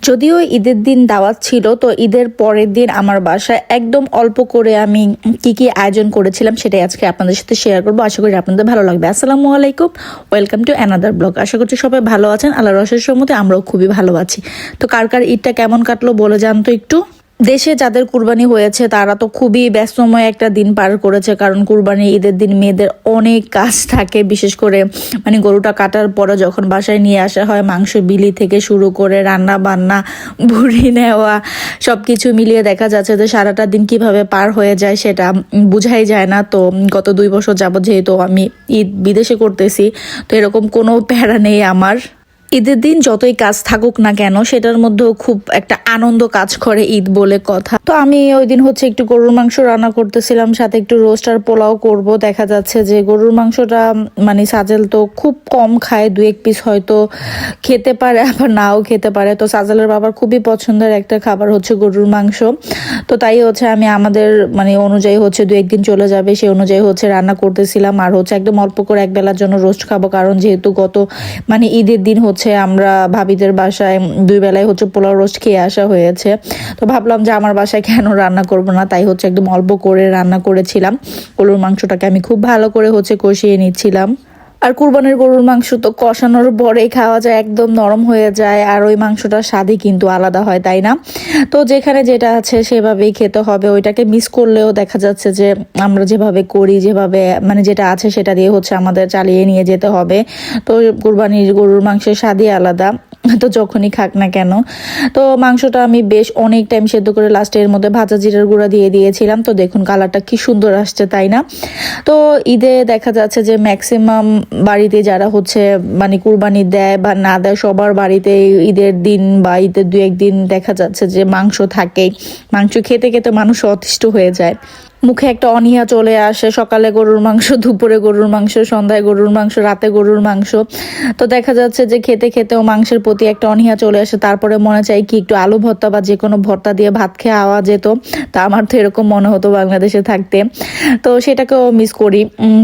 যদিও ঈদের দিন দাওয়াত ছিল, তো ঈদের পরের দিন আমার বাসায় একদম অল্প করে আমি কি কি আয়োজন করেছিলাম সেটাই আজকে আপনাদের সাথে শেয়ার করবো। আশা করি আপনাদের ভালো লাগবে। আসসালামু আলাইকুম, ওয়েলকাম টু অ্যানাদার ব্লগ। আশা করছি সবাই ভালো আছেন, আল্লাহর অশেষ রহমতে আমরাও খুবই ভালো আছি। তো কার কার ঈদটা কেমন কাটলো বলে জানতো একটু। দেশে যাদের কুরবানি হয়েছে তারা তো খুবই ব্যস্তময় একটা দিন পার করেছে, কারণ কুরবানি ঈদের দিন মেয়েদের অনেক কাজ থাকে। বিশেষ করে গরুটা কাটার পরে যখন বাসায় নিয়ে আসা হয়, মাংস বিলি থেকে শুরু করে রান্না বান্না, ভুড়ি নেওয়া, সব কিছু মিলিয়ে দেখা যাচ্ছে যে সারাটা দিন কিভাবে পার হয়ে যায় সেটা বোঝাই যায় না। তো গত 2 বছর যাবত যেহেতু আমি ঈদ বিদেশে করতেছি, তো এরকম কোনো প্যারা নেই আমার। ঈদের দিন যতই কাজ থাকুক না কেন, সেটার মধ্যেও খুব একটা আনন্দ কাজ করে ঈদ বলে কথা। তো আমি ওই দিন একটু গরুর মাংস রান্না করতেছিলাম, সাথে একটু রোস্ট আর পোলাও করব। দেখা যাচ্ছে যে গরুর মাংসটা সাজেল তো খুব কম খায়, 2-1 পিস হয়তো খেতে পারে, আবার নাও খেতে পারে। তো সাজেলের বাবার খুবই পছন্দের একটা খাবার হচ্ছে গরুর মাংস। তো তাই আমি আমাদের অনুযায়ী 2-1 দিন চলে যাবে সেই অনুযায়ী রান্না করতেছিলাম। আর একদম অল্প করে এক বেলার জন্য রোস্ট খাবো, কারণ যেহেতু গত ঈদের দিন আমরা ভাবিদের বাসায় 2 বেলায় পোলাও রোস্ট খেয়ে আসা হয়েছে। তো ভাবলাম যে আমার বাসায় কেন রান্না করব না, তাই একদম অল্প করে রান্না করেছিলাম। গরুর মাংসটাকে আমি খুব ভালো করে কষিয়ে নিচ্ছিলাম। আর কুরবানির গরুর মাংস তো কষানোর পরেই খাওয়া যায়, একদম নরম হয়ে যায়। আর ওই মাংসটার স্বাদই কিন্তু আলাদা হয়, তাই না? তো যেখানে যেটা আছে সেভাবেই খেতে হবে। ওইটাকে মিস করলেও দেখা যাচ্ছে যে আমরা যেভাবে করি, যেভাবে যেটা আছে সেটা দিয়ে আমাদের চালিয়ে নিয়ে যেতে হবে। তো কুরবানির গরুর মাংসের স্বাদই আলাদা, তো যখনই খাক না কেন। তো মাংসটা আমি বেশ অনেক টাইম সেদ্ধ করে লাস্টে এর মধ্যে ভাজা জিরার গুঁড়া দিয়ে দিয়েছিলাম। তো দেখুন কালারটা কি সুন্দর আসছে, তাই না? তো ঈদে দেখা যাচ্ছে যে ম্যাক্সিমাম বাড়িতে যারা কুরবানি দেয় বা না দেয়, সবার বাড়িতে ঈদের দিন বা ঈদের 2-1 দিন দেখা যাচ্ছে যে মাংস থাকেই। মাংস খেতে খেতে মানুষ অতিষ্ঠ হয়ে যায়, মুখে একটা অনীহা চলে আসে। সকালে গরুর মাংস, দুপুরে গরুর মাংস, সন্ধ্যায় গরুর মাংস, রাতে গরুর মাংস। তো দেখা যাচ্ছে যে খেতে খেতেও মাংসের প্রতি একটা অনীহা চলে আসে। তারপরে মনে চাই কি একটু আলু ভর্তা বা যে কোনো ভর্তা দিয়ে ভাত খেয়ে আওয়া যেত। তা আমার তো এরকম মনে হতো বাংলাদেশে থাকতে, তো সেটাকেও মিস করি।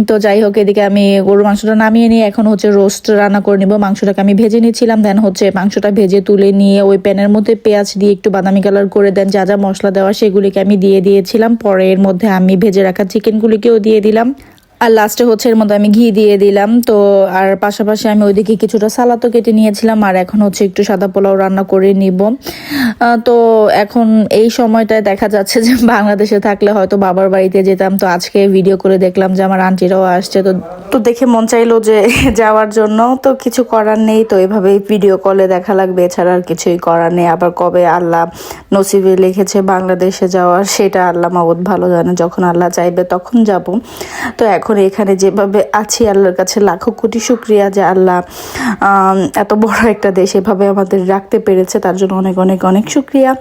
তো যাই হোক, এদিকে আমি গরুর মাংসটা নামিয়ে নিয়ে এখন রোস্ট রান্না করে নিব। মাংসটাকে আমি ভেজে নিয়েছিলাম, দেন মাংসটা ভেজে তুলে নিয়ে ওই প্যানের মধ্যে পেঁয়াজ দিয়ে একটু বাদামি কালার করে দেন, যা যা মশলা দেওয়া সেগুলিকে আমি দিয়ে দিয়েছিলাম। পরে এর মধ্যে আমি ভেজে রাখা চিকেনগুলিকেও দিয়ে দিলাম, আর লাস্টে এর মধ্যে আমি ঘি দিয়ে দিলাম। তো আর পাশাপাশি আমি ওইদিকে কিছুটা সালাদও কেটে নিয়েছিলাম। আর এখন একটু সাদা পোলাও রান্না করে নিব। তো এখন এই সময়টায় দেখা যাচ্ছে যে বাংলাদেশে থাকলে হয়তো বাবার বাড়িতে যেতাম। তো আজকে ভিডিও করে দেখলাম যে আমার আন্টিরাও আসছে, তো দেখে মন চাইলো যে যাওয়ার জন্য। তো কিছু করার নেই, তো এভাবেই ভিডিও কলে দেখা লাগবে, এছাড়া আর কিছুই করার নেই। আবার কবে আল্লাহ নসিবে লিখেছে বাংলাদেশে যাওয়ার, সেটা আল্লাহ মাবুদ ভালো জানে। যখন আল্লাহ চাইবে তখন যাব। তো এখন এখানে যেভাবে আছি, আল্লাহর কাছে লাখো কোটি শুকরিয়া যে আল্লাহ এত বড় একটা দেশ এভাবে আমাদের রাখতে পেরেছে, তার জন্য অনেক অনেক অনেক শুকরিয়া।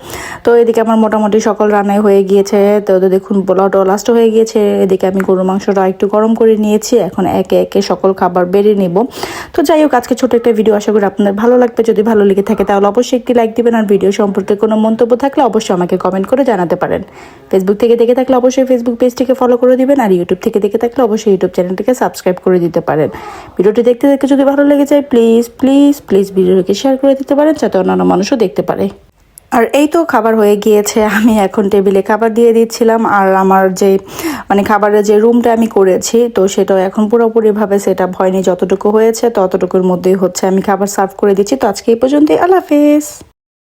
তো এদিকে আমার মোটামুটি সকল রান্নাই হয়ে গিয়েছে। তো দেখুন পোলাওটাও লাস্ট হয়ে গিয়েছে। এদিকে আমি গরুর মাংসটা একটু গরম করে নিয়েছি, এখন একে একে সকল খাবার বেড়ে নিব। তো যাই হোক, আজকে ছোট একটা ভিডিও, আশা করি আপনাদের ভালো লাগবে। যদি ভালো লেগে থাকে তাহলে অবশ্যই একটি লাইক দিবেন, আর ভিডিও সম্পর্কে কোনো মন্তব্য থাকলে অবশ্যই আমাকে কমেন্ট করে জানাতে পারেন। ফেসবুক থেকে দেখে থাকলে অবশ্যই ফেসবুক পেজটিকে ফলো করে দিবেন, আর ইউটিউব থেকে দেখে থাকলে অবশ্যই ইউটিউব চ্যানেলটিকে সাবস্ক্রাইব করে দিতে পারেন। ভিডিওটি দেখতে দেখতে যদি ভালো লেগে যায় প্লিজ প্লিজ প্লিজ ভিডিওটিকে শেয়ার করে দিতে পারেন, যাতে অন্যান্য মানুষও দেখতে পারে। আর এই তো খাবার হয়ে গিয়েছে, আমি এখন টেবিলে খাবার দিয়ে দিচ্ছিলাম। আর আমার যে খাবারের যে রুমটা আমি করেছি, তো সেটাও এখন পুরোপুরিভাবে সেট আপ হয়নি। যতটুকু হয়েছে ততটুকুর মধ্যেই আমি খাবার সার্ভ করে দিচ্ছি। তো আজকে এই পর্যন্তই, আল্লাহ হাফেজ।